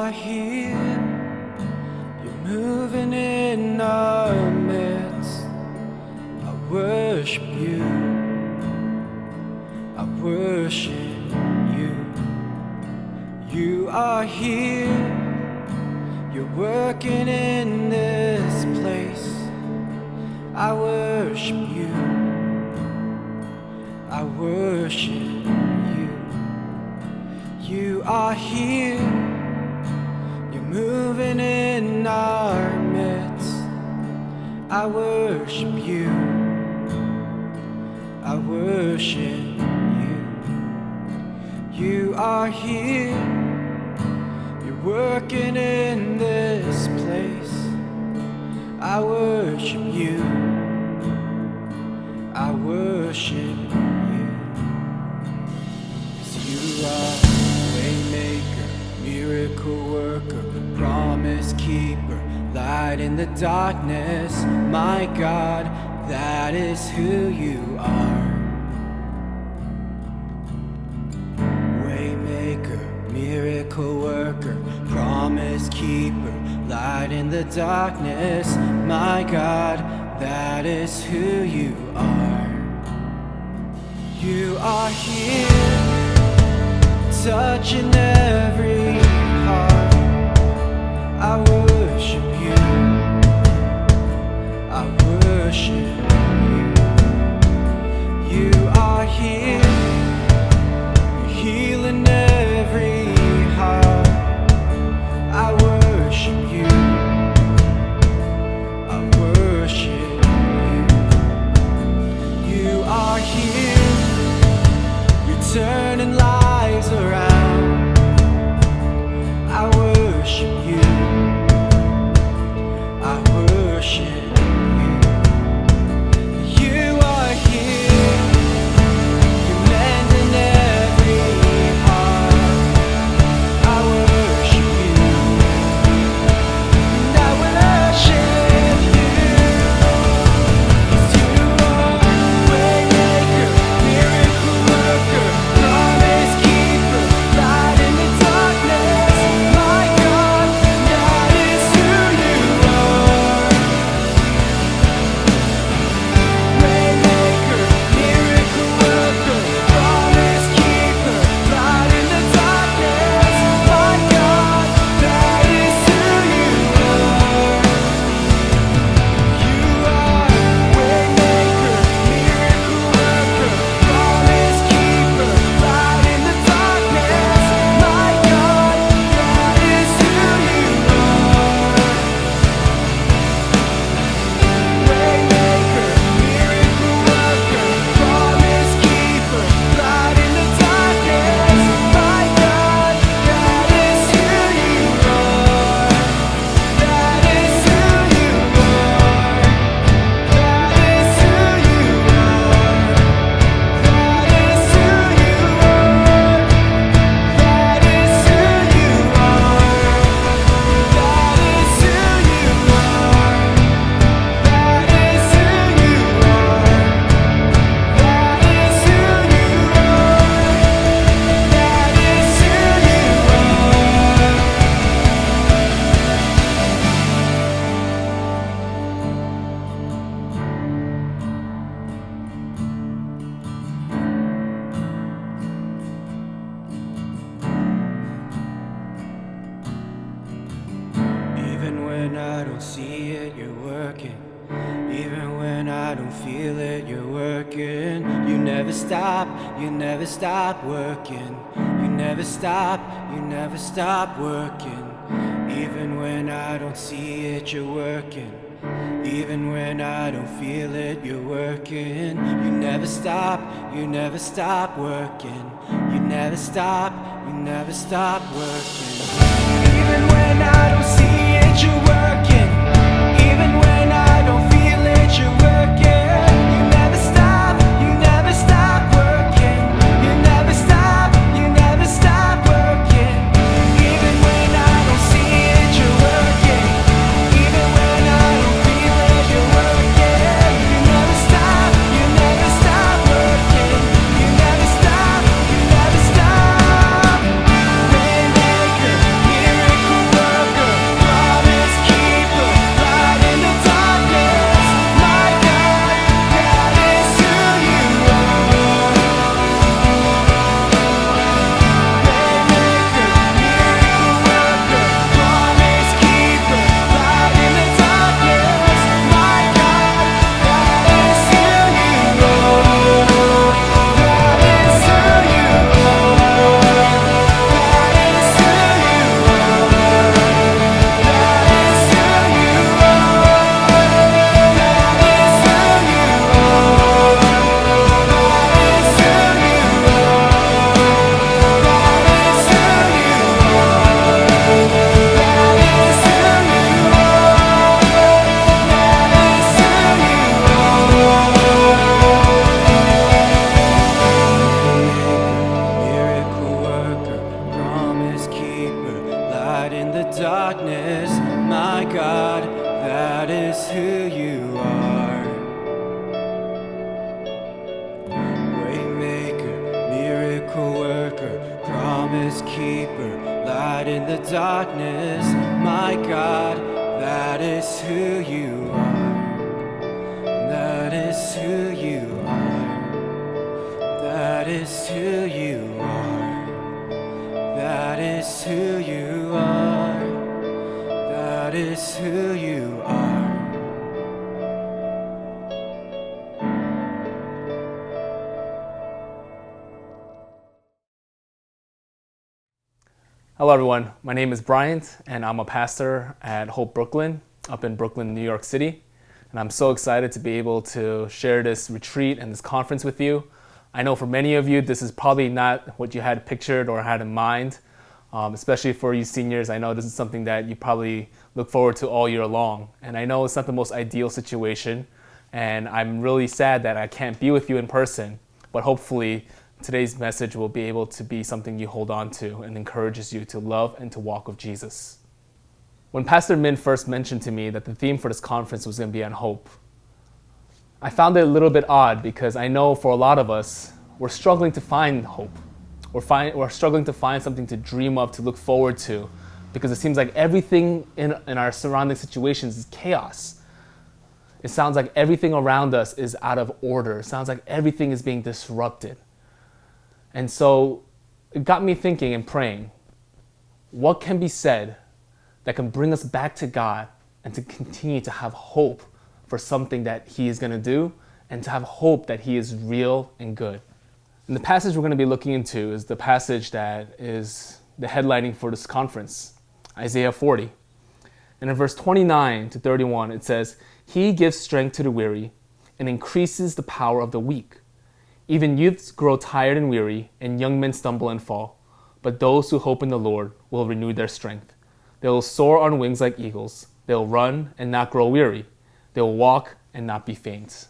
are here, you're moving in our midst. I worship you, I worship you. You are here, you're working in this place. I worship you, I worship you. You are here, you're moving in our midst. I worship you, I worship you. You are here, you're working in this place. I worship you, I worship you. 'Cause you are waymaker, miracle worker, promise keeper, light in the darkness. My God, that is who you are. Waymaker, miracle worker, promise keeper, light in the darkness. My God, that is who you are. You are here, touching every heart. I worship you, I worship you. You are here, you're healing every heart. I worship you, I worship you. You are here, you're turning lives around. I worship you, I worship you. You are here, you're mending every heart. I worship you, and I worship you. 'Cause you are waymaker, miracle worker, promise keeper, light in the darkness. My God, that is who you are. Waymaker, miracle worker, promise keeper, light in the darkness. My God, that is who you are. You are waymaker, miracle worker, promise keeper, light in the darkness. My God, that is who you are. Waymaker, miracle worker, promise keeper, light in the darkness. My God, that is who you are. That is who you are. That is who you are. That is who you are. That is who you are. That is who you are. That is who you are. That is who you Even when I don't see it, you're working. Even when I don't feel it, you're working. You never stop, you never stop working. You never stop, you never stop working. Even when I don't see it, you're working. Even when I don't feel it, you're working. You never stop, you never stop working. You never stop, you never stop working. Even when I don't see it, you're working. Even when I don't feel it, you're working. You never stop, you never stop working. You never stop, you never stop working. Even when I don't see it, you're working. Even when I don't feel it, you're working. You never stop, you never stop working. You never stop, you never stop. Waymaker, miracle keeper, light in the darkness. My God, that is who you are. That is who you are. That is who you are. That is who you are. That is who you are. Hello everyone, my name is Bryant and I'm a pastor at Hope Brooklyn up in Brooklyn, New York City. And I'm so excited to be able to share this retreat and this conference with you. I know for many of you, this is probably not what you had pictured or had in mind, especially for you seniors. I know this is something that you probably look forward to all year long. And I know it's not the most ideal situation, and I'm really sad that I can't be with you in person, but hopefully today's message will be able to be something you hold on to and encourages you to love and to walk with Jesus. When Pastor Min first mentioned to me that the theme for this conference was going to be on hope, I found it a little bit odd because I know for a lot of us, we're struggling to find hope. We're struggling to find something to dream of, to look forward to, because it seems like everything in our surrounding situations is chaos. It sounds like everything around us is out of order. It sounds like everything is being disrupted. And so it got me thinking and praying, what can be said that can bring us back to God and to continue to have hope for something that He is going to do and to have hope that He is real and good. And the passage we're going to be looking into is the passage that is the headlining for this conference, Isaiah 40. And in verse 29 to 31, it says, "He gives strength to the weary and increases the power of the weak. Even youths grow tired and weary, and young men stumble and fall. But those who hope in the Lord will renew their strength. They will soar on wings like eagles. They will run and not grow weary. They will walk and not be faint."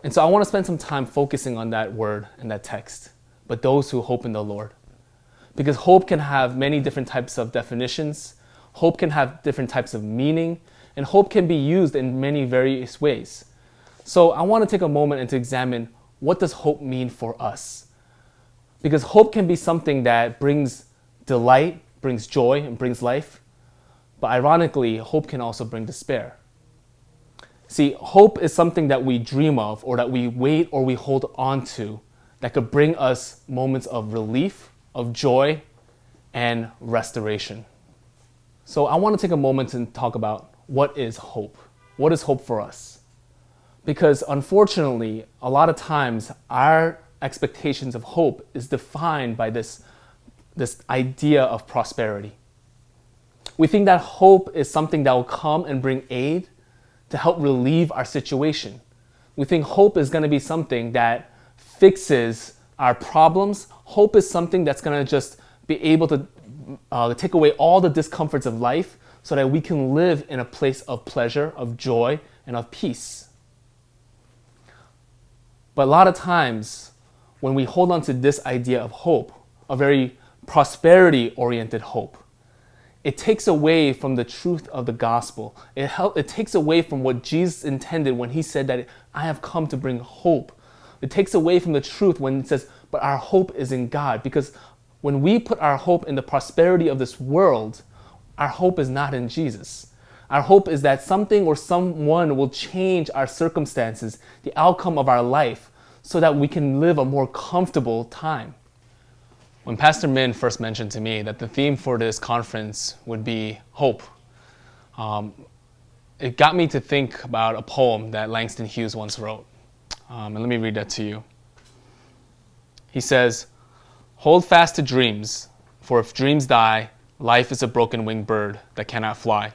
And so I want to spend some time focusing on that word and that text. But those who hope in the Lord. Because hope can have many different types of definitions. Hope can have different types of meaning. And hope can be used in many various ways. So I want to take a moment and to examine, what does hope mean for us? Because hope can be something that brings delight, brings joy, and brings life. But ironically, hope can also bring despair. See, hope is something that we dream of, or that we wait or we hold on to, that could bring us moments of relief, of joy, and restoration. So I want to take a moment and talk about, what is hope? What is hope for us? Because unfortunately, a lot of times our expectations of hope is defined by this idea of prosperity. We think that hope is something that will come and bring aid to help relieve our situation. We think hope is going to be something that fixes our problems. Hope is something that's going to just be able to take away all the discomforts of life so that we can live in a place of pleasure, of joy, and of peace. But a lot of times, when we hold on to this idea of hope, a very prosperity-oriented hope, it takes away from the truth of the gospel. It takes away from what Jesus intended when He said that I have come to bring hope. It takes away from the truth when it says, but our hope is in God. Because when we put our hope in the prosperity of this world, our hope is not in Jesus. Our hope is that something or someone will change our circumstances, the outcome of our life, so that we can live a more comfortable time. When Pastor Min first mentioned to me that the theme for this conference would be hope, it got me to think about a poem that Langston Hughes once wrote. And let me read that to you. He says, "Hold fast to dreams, for if dreams die, life is a broken-winged bird that cannot fly.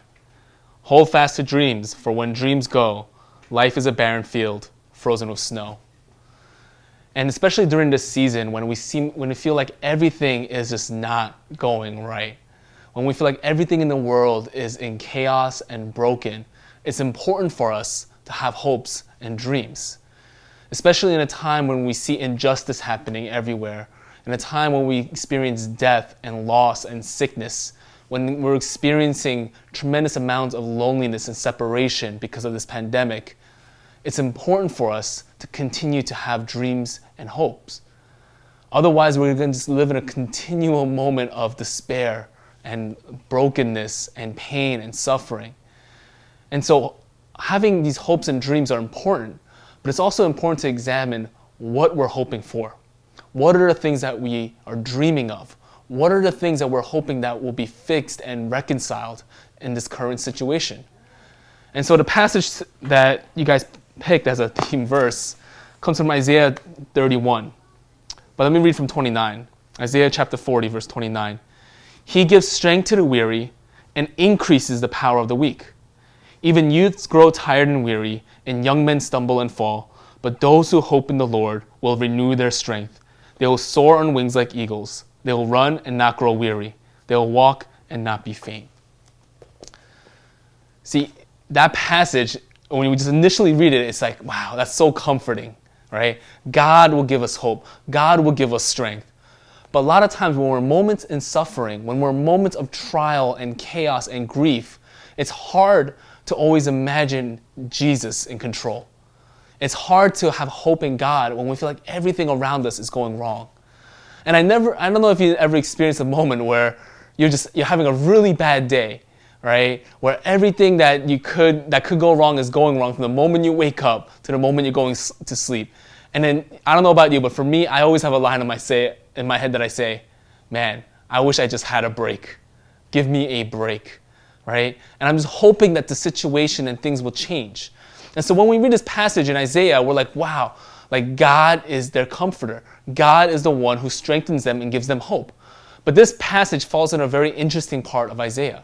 Hold fast to dreams, for when dreams go, life is a barren field frozen with snow." And especially during this season, when we feel like everything is just not going right, when we feel like everything in the world is in chaos and broken, it's important for us to have hopes and dreams. Especially in a time when we see injustice happening everywhere, in a time when we experience death and loss and sickness, when we're experiencing tremendous amounts of loneliness and separation because of this pandemic, it's important for us to continue to have dreams and hopes. Otherwise, we're going to just live in a continual moment of despair and brokenness and pain and suffering. And so having these hopes and dreams are important, but it's also important to examine what we're hoping for. What are the things that we are dreaming of? What are the things that we're hoping that will be fixed and reconciled in this current situation? And so the passage that you guys picked as a theme verse comes from Isaiah 31. But let me read from 29. Isaiah chapter 40, verse 29. He gives strength to the weary and increases the power of the weak. Even youths grow tired and weary, and young men stumble and fall. But those who hope in the Lord will renew their strength. They will soar on wings like eagles. They will run and not grow weary. They will walk and not be faint. See, that passage, when we just initially read it, it's like, wow, that's so comforting, right? God will give us hope. God will give us strength. But a lot of times when we're in moments in suffering, when we're in moments of trial and chaos and grief, it's hard to always imagine Jesus in control. It's hard to have hope in God when we feel like everything around us is going wrong. And I don't know if you ever experienced a moment where you're having a really bad day, right? Where everything that could go wrong is going wrong from the moment you wake up to the moment you're going to sleep. And then, I don't know about you, but for me, I always have a line in my head that I say, man, I wish I just had a break. Give me a break, right? And I'm just hoping that the situation and things will change. And so when we read this passage in Isaiah, we're like, wow, like God is their comforter. God is the one who strengthens them and gives them hope. But this passage falls in a very interesting part of Isaiah.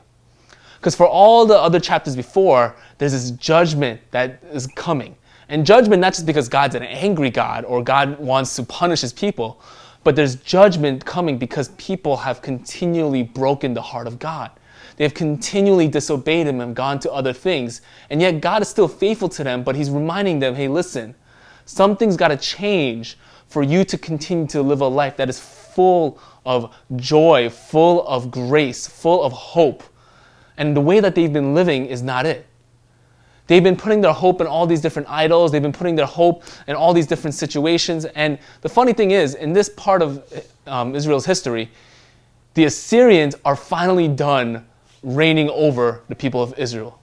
Because for all the other chapters before, there's this judgment that is coming. And judgment not just because God's an angry God or God wants to punish his people, but there's judgment coming because people have continually broken the heart of God. They've continually disobeyed him and gone to other things. And yet God is still faithful to them, but he's reminding them, hey, listen, something's got to change for you to continue to live a life that is full of joy, full of grace, full of hope. And the way that they've been living is not it. They've been putting their hope in all these different idols. They've been putting their hope in all these different situations. And the funny thing is, in this part of Israel's history, the Assyrians are finally done reigning over the people of Israel.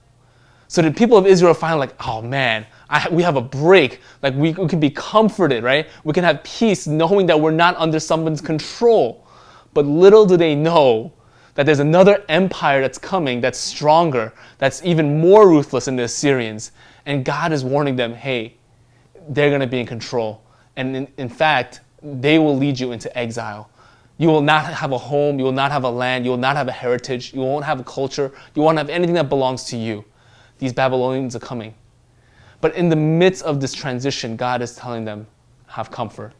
So the people of Israel are finally like, oh man, we have a break. Like we can be comforted, right? We can have peace knowing that we're not under someone's control. But little do they know that there's another empire that's coming that's stronger, that's even more ruthless than the Assyrians. And God is warning them, hey, they're going to be in control. And in fact, they will lead you into exile. You will not have a home, you will not have a land, you will not have a heritage, you won't have a culture, you won't have anything that belongs to you. These Babylonians are coming. But in the midst of this transition, God is telling them, have comfort,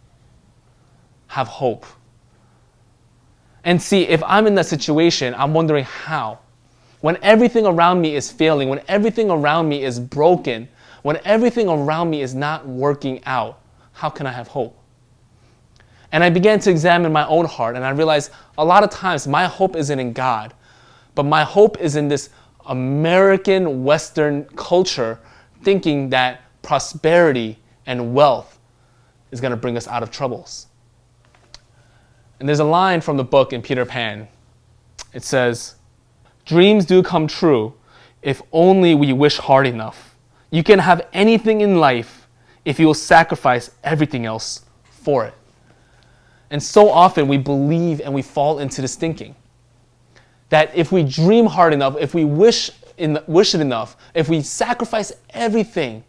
have hope. And see, if I'm in that situation, I'm wondering how. When everything around me is failing, when everything around me is broken, when everything around me is not working out, how can I have hope? And I began to examine my own heart, and I realized a lot of times my hope isn't in God, but my hope is in this American Western culture thinking that prosperity and wealth is going to bring us out of troubles. And there's a line from the book in Peter Pan. It says, dreams do come true if only we wish hard enough. You can have anything in life if you will sacrifice everything else for it. And so often we believe and we fall into this thinking that if we dream hard enough, if we wish it enough, if we sacrifice everything,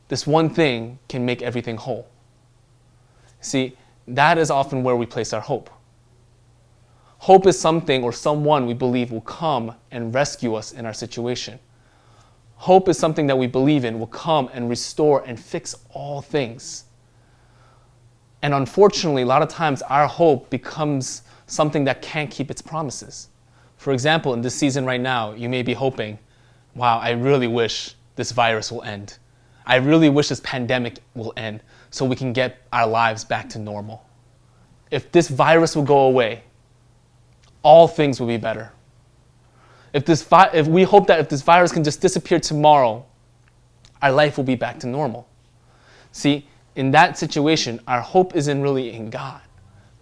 this one thing can make everything whole. See, that is often where we place our hope. Hope is something or someone we believe will come and rescue us in our situation. Hope is something that we believe in will come and restore and fix all things. And unfortunately, a lot of times our hope becomes something that can't keep its promises. For example, in this season right now, you may be hoping, wow, I really wish this virus will end. I really wish this pandemic will end so we can get our lives back to normal. If this virus will go away, all things will be better. If we hope that if this virus can just disappear tomorrow, our life will be back to normal. See, in that situation, our hope isn't really in God.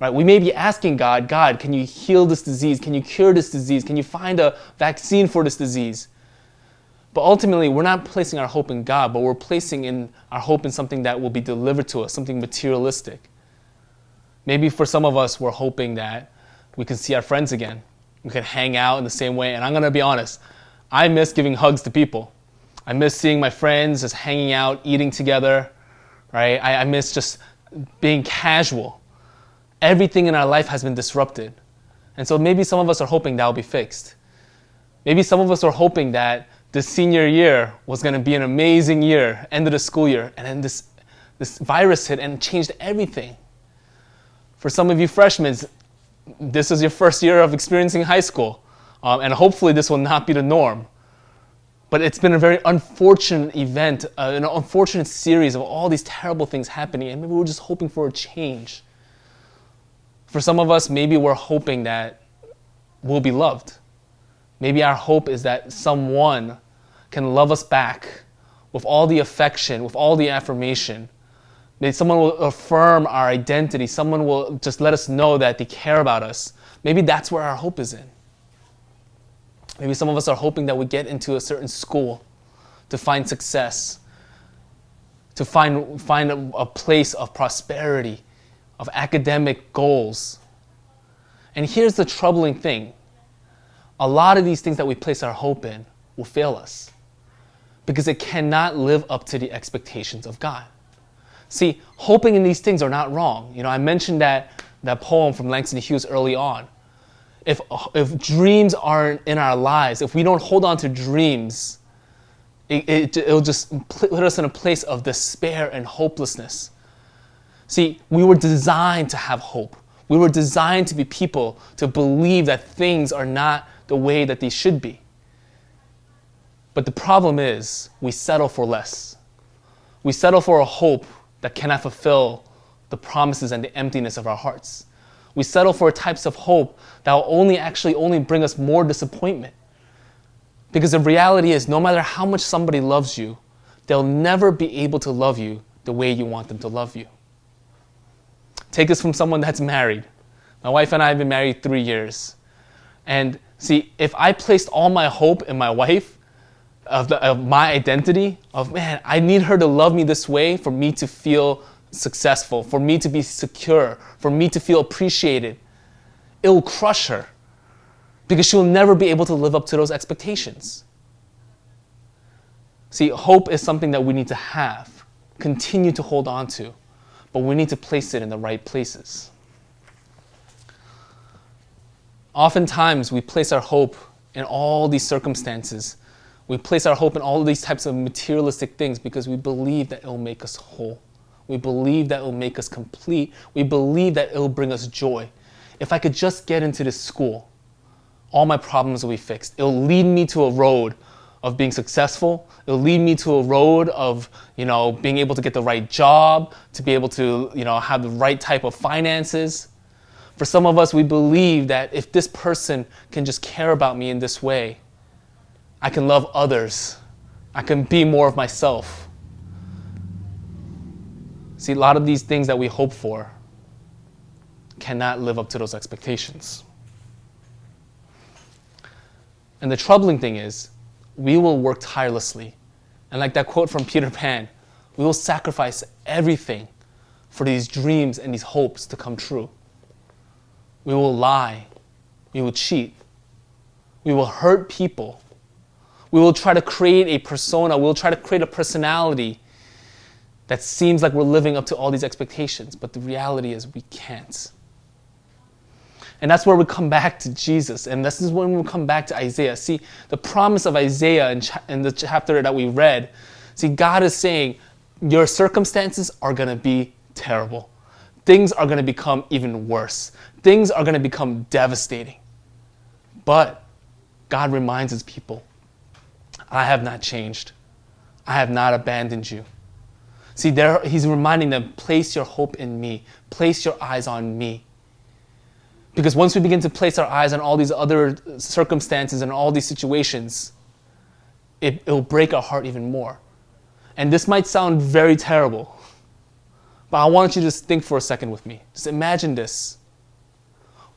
right? We may be asking God, God, can you heal this disease? Can you cure this disease? Can you find a vaccine for this disease? But ultimately, we're not placing our hope in God, but we're placing in our hope in something that will be delivered to us, something materialistic. Maybe for some of us, we're hoping that we can see our friends again. We can hang out in the same way. And I'm going to be honest, I miss giving hugs to people. I miss seeing my friends, just hanging out, eating together, right? I miss just being casual. Everything in our life has been disrupted. And so maybe some of us are hoping that will be fixed. Maybe some of us are hoping that this senior year was going to be an amazing year, end of the school year, and then this virus hit and changed everything. For some of you freshmen, this is your first year of experiencing high school, and hopefully this will not be the norm. But it's been a very unfortunate event, an unfortunate series of all these terrible things happening, and maybe we're just hoping for a change. For some of us, maybe we're hoping that we'll be loved. Maybe our hope is that someone can love us back with all the affection, with all the affirmation. Maybe someone will affirm our identity. Someone will just let us know that they care about us. Maybe that's where our hope is in. Maybe some of us are hoping that we get into a certain school to find success, to find a place of prosperity, of academic goals. And here's the troubling thing. A lot of these things that we place our hope in will fail us because it cannot live up to the expectations of God. See, hoping in these things are not wrong. I mentioned that poem from Langston Hughes early on. If dreams aren't in our lives, if we don't hold on to dreams, it'll just put us in a place of despair and hopelessness. See, we were designed to have hope. We were designed to be people to believe that things are not the way that they should be. But the problem is we settle for less. We settle for a hope that cannot fulfill the promises and the emptiness of our hearts. We settle for types of hope that will only bring us more disappointment. Because the reality is, no matter how much somebody loves you, they'll never be able to love you the way you want them to love you. Take this from someone that's married. My wife and I have been married 3 years. And see, if I placed all my hope in my wife, of my identity, I need her to love me this way for me to feel successful, for me to be secure, for me to feel appreciated, it will crush her because she will never be able to live up to those expectations. See, hope is something that we need to have, continue to hold on to, but we need to place it in the right places. Oftentimes, we place our hope in all these circumstances. We place our hope in all of these types of materialistic things because we believe that it will make us whole. We believe that it will make us complete. We believe that it will bring us joy. If I could just get into this school, all my problems will be fixed. It will lead me to a road of being successful. It will lead me to a road of, being able to get the right job, to be able to, have the right type of finances. For some of us, we believe that if this person can just care about me in this way, I can love others. I can be more of myself. See, a lot of these things that we hope for cannot live up to those expectations. And the troubling thing is, we will work tirelessly. And like that quote from Peter Pan, we will sacrifice everything for these dreams and these hopes to come true. We will lie. We will cheat. We will hurt people. We will try to create a persona. We'll try to create a personality that seems like we're living up to all these expectations. But the reality is we can't. And that's where we come back to Jesus. And this is when we come back to Isaiah. See, the promise of Isaiah in the chapter that we read, see, God is saying, your circumstances are going to be terrible. Things are going to become even worse. Things are going to become devastating. But God reminds his people, I have not changed. I have not abandoned you. See, he's reminding them, place your hope in me. Place your eyes on me. Because once we begin to place our eyes on all these other circumstances and all these situations, it will break our heart even more. And this might sound very terrible, but I want you to just think for a second with me. Just imagine this.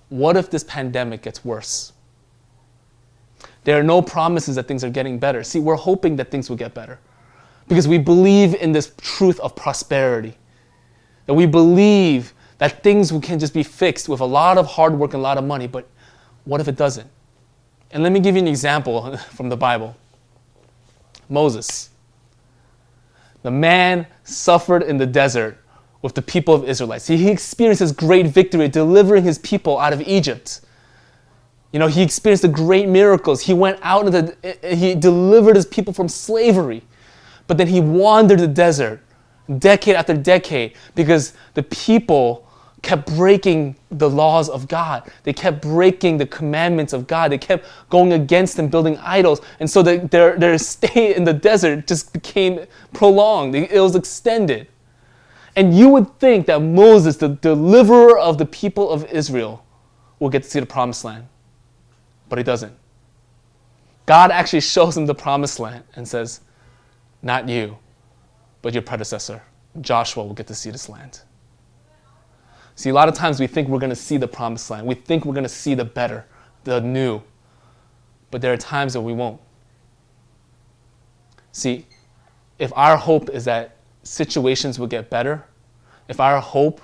what if this pandemic gets worse? There are no promises that things are getting better. See, we're hoping that things will get better because we believe in this truth of prosperity, that we believe that things can just be fixed with a lot of hard work and a lot of money, but what if it doesn't? And let me give you an example from the Bible. Moses. The man suffered in the desert with the people of Israelites. He experienced his great victory delivering his people out of Egypt. He experienced the great miracles. He went out he delivered his people from slavery. But then he wandered the desert decade after decade because the people kept breaking the laws of God. They kept breaking the commandments of God. They kept going against and building idols. And so their stay in the desert just became prolonged. It was extended. And you would think that Moses, the deliverer of the people of Israel, will get to see the promised land. But he doesn't. God actually shows him the promised land and says, not you, but your predecessor, Joshua, will get to see this land. See, a lot of times we think we're going to see the promised land. We think we're going to see the better, the new. But there are times that we won't. See, if our hope is that situations will get better, if our hope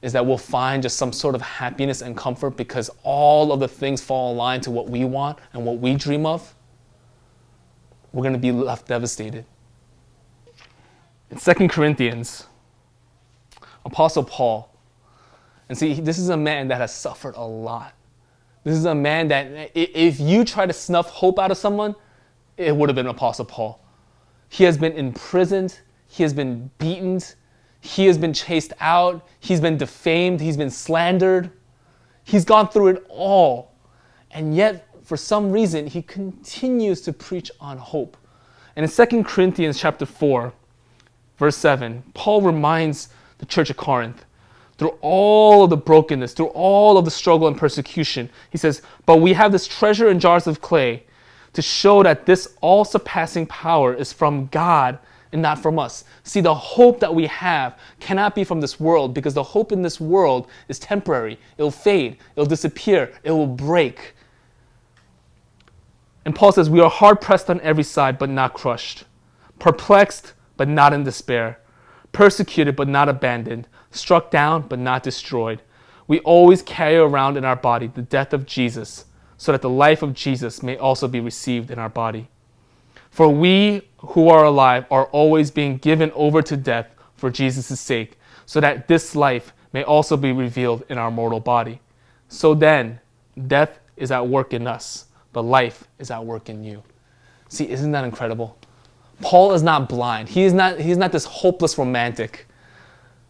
is that we'll find just some sort of happiness and comfort because all of the things fall in line to what we want and what we dream of, we're going to be left devastated. In 2 Corinthians, Apostle Paul, and see, this is a man that has suffered a lot. This is a man that if you try to snuff hope out of someone, it would have been Apostle Paul. He has been imprisoned. He has been beaten. He has been chased out. He's been defamed. He's been slandered. He's gone through it all. And yet, for some reason, he continues to preach on hope. And in 2 Corinthians chapter 4, verse 7, Paul reminds the church of Corinth, through all of the brokenness, through all of the struggle and persecution, he says, but we have this treasure in jars of clay to show that this all-surpassing power is from God and not from us. See, the hope that we have cannot be from this world because the hope in this world is temporary. It'll fade. It'll disappear. It will break. And Paul says, we are hard-pressed on every side, but not crushed. Perplexed, but not in despair. Persecuted, but not abandoned. Struck down, but not destroyed. We always carry around in our body the death of Jesus, so that the life of Jesus may also be received in our body. For we who are alive are always being given over to death for Jesus' sake, so that this life may also be revealed in our mortal body. So then, death is at work in us, but life is at work in you. See, isn't that incredible? Paul is not blind. He's not this hopeless romantic,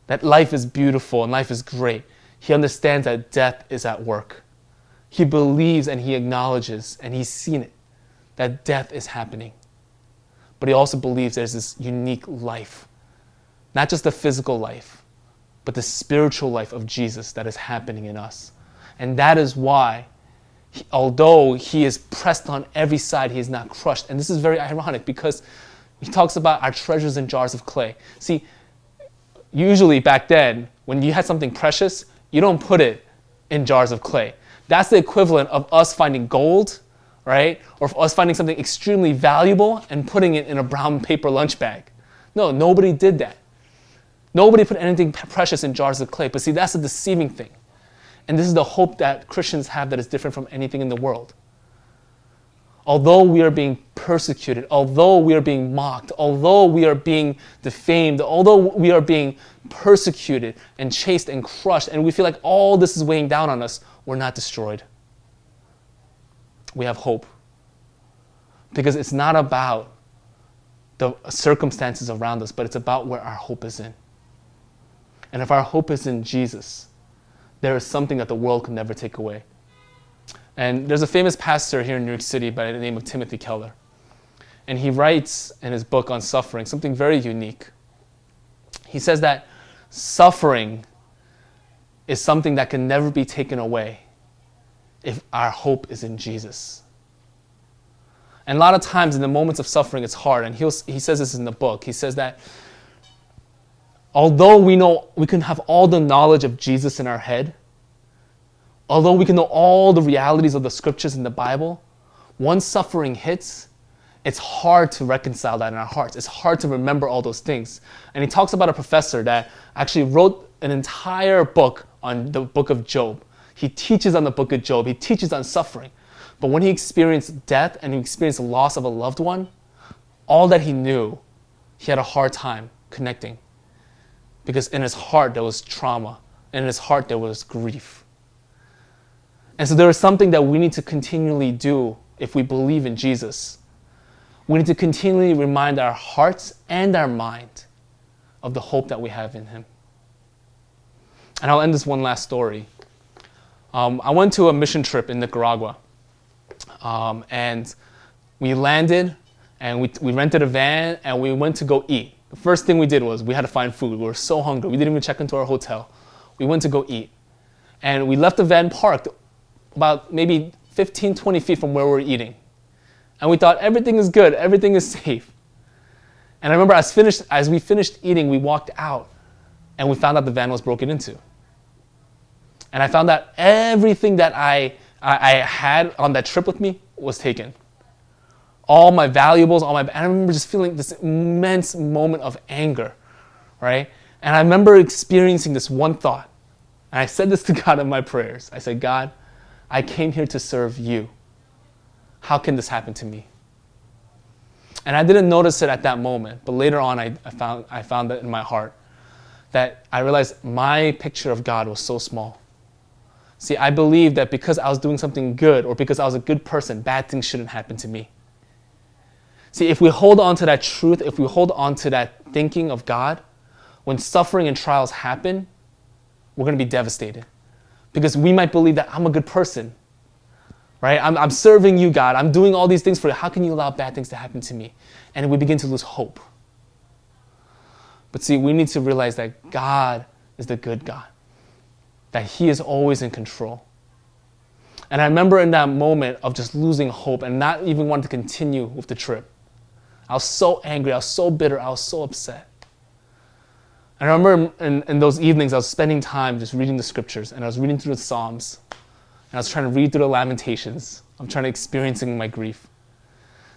that life is beautiful and life is great. He understands that death is at work. He believes and he acknowledges, and he's seen it, that death is happening. But he also believes there's this unique life, not just the physical life, but the spiritual life of Jesus that is happening in us. And that is why, although he is pressed on every side, he is not crushed. And this is very ironic because he talks about our treasures in jars of clay. See, usually back then, when you had something precious, you don't put it in jars of clay. That's the equivalent of us finding gold, right? Or us finding something extremely valuable and putting it in a brown paper lunch bag. No, nobody did that. Nobody put anything precious in jars of clay. But see, that's a deceiving thing. And this is the hope that Christians have that is different from anything in the world. Although we are being persecuted, although we are being mocked, although we are being defamed, although we are being persecuted and chased and crushed, and we feel like all this is weighing down on us, we're not destroyed. We have hope. Because it's not about the circumstances around us, but it's about where our hope is in. And if our hope is in Jesus, there is something that the world can never take away. And there's a famous pastor here in New York City by the name of Timothy Keller. And he writes in his book on suffering something very unique. He says that suffering is something that can never be taken away if our hope is in Jesus. And a lot of times in the moments of suffering, it's hard. And he says this in the book. He says that although we know we can have all the knowledge of Jesus in our head, Although we can know all the realities of the scriptures in the Bible, once suffering hits, it's hard to reconcile that in our hearts. It's hard to remember all those things. And he talks about a professor that actually wrote an entire book on the book of Job. He teaches on the book of Job. He teaches on suffering. But when he experienced death and he experienced the loss of a loved one, all that he knew, he had a hard time connecting. Because in his heart there was trauma. And in his heart there was grief. And so there is something that we need to continually do if we believe in Jesus. We need to continually remind our hearts and our mind of the hope that we have in him. And I'll end this one last story. I went to a mission trip in Nicaragua. And we landed and we rented a van and we went to go eat. The first thing we did was we had to find food. We were so hungry. We didn't even check into our hotel. We went to go eat. And we left the van parked about maybe 15, 20 feet from where we were eating. And we thought everything is good, everything is safe. And I remember as we finished eating, we walked out and we found out the van was broken into. And I found out everything that I had on that trip with me was taken. All my valuables, and I remember just feeling this immense moment of anger, right? And I remember experiencing this one thought. And I said this to God in my prayers. I said, God, I came here to serve you. How can this happen to me? And I didn't notice it at that moment, but later on I found that in my heart, that I realized my picture of God was so small. See, I believed that because I was doing something good or because I was a good person, bad things shouldn't happen to me. See, if we hold on to that truth, if we hold on to that thinking of God, when suffering and trials happen, we're going to be devastated. Because we might believe that I'm a good person, right? I'm serving you, God. I'm doing all these things for you. How can you allow bad things to happen to me? And we begin to lose hope. But see, we need to realize that God is the good God, that he is always in control. And I remember in that moment of just losing hope and not even wanting to continue with the trip, I was so angry, I was so bitter, I was so upset. And I remember in those evenings, I was spending time just reading the scriptures, and I was reading through the Psalms, and I was trying to read through the Lamentations. I'm trying to experiencing my grief.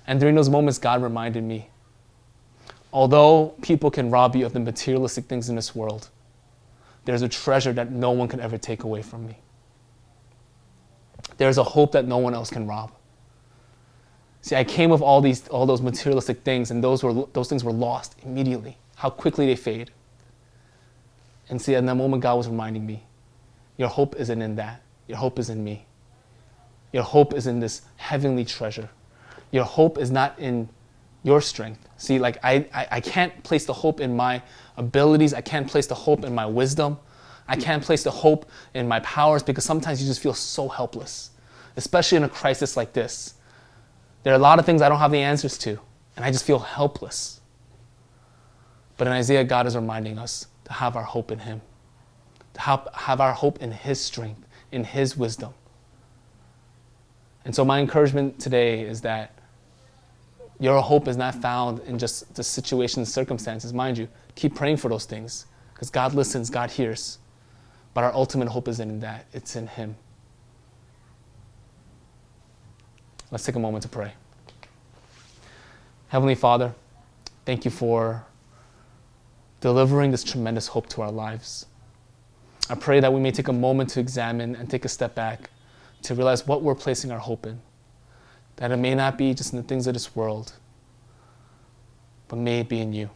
And during those moments, God reminded me, although people can rob you of the materialistic things in this world, there's a treasure that no one can ever take away from me. There's a hope that no one else can rob. See, I came with all those materialistic things, and those things were lost immediately. How quickly they fade. And see, in that moment, God was reminding me, your hope isn't in that. Your hope is in me. Your hope is in this heavenly treasure. Your hope is not in your strength. See, like I can't place the hope in my abilities. I can't place the hope in my wisdom. I can't place the hope in my powers, because sometimes you just feel so helpless, especially in a crisis like this. There are a lot of things I don't have the answers to, and I just feel helpless. But in Isaiah, God is reminding us to have our hope in him, to have our hope in his strength, in his wisdom. And so my encouragement today is that your hope is not found in just the situation and circumstances. Mind you, keep praying for those things, because God listens, God hears. But our ultimate hope isn't in that, it's in him. Let's take a moment to pray. Heavenly Father, thank you for delivering this tremendous hope to our lives. I pray that we may take a moment to examine and take a step back to realize what we're placing our hope in. That it may not be just in the things of this world, but may it be in you.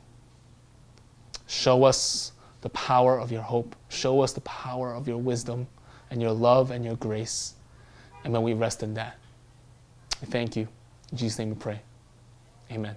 Show us the power of your hope. Show us the power of your wisdom and your love and your grace. And may we rest in that. I thank you. In Jesus' name we pray. Amen.